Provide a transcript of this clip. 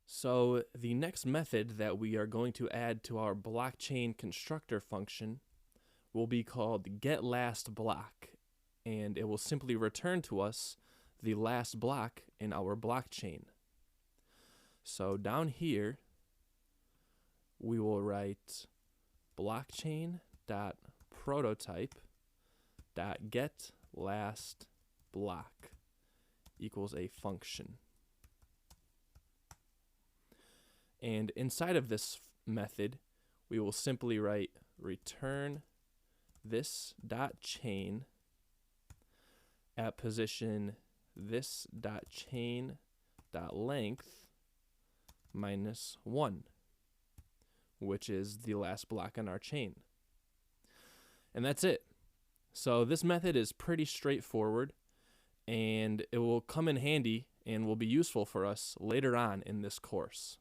So the next method that we are going to add to our blockchain constructor function will be called getLastBlock, and it will simply return to us the last block in our blockchain. So down here we will write blockchain.prototype.getLastBlock equals a function. And inside of this method, we will simply write return this.chain at position this.chain.length -1, which is the last block in our chain. And that's it. So this method is pretty straightforward, and it will come in handy and will be useful for us later on in this course.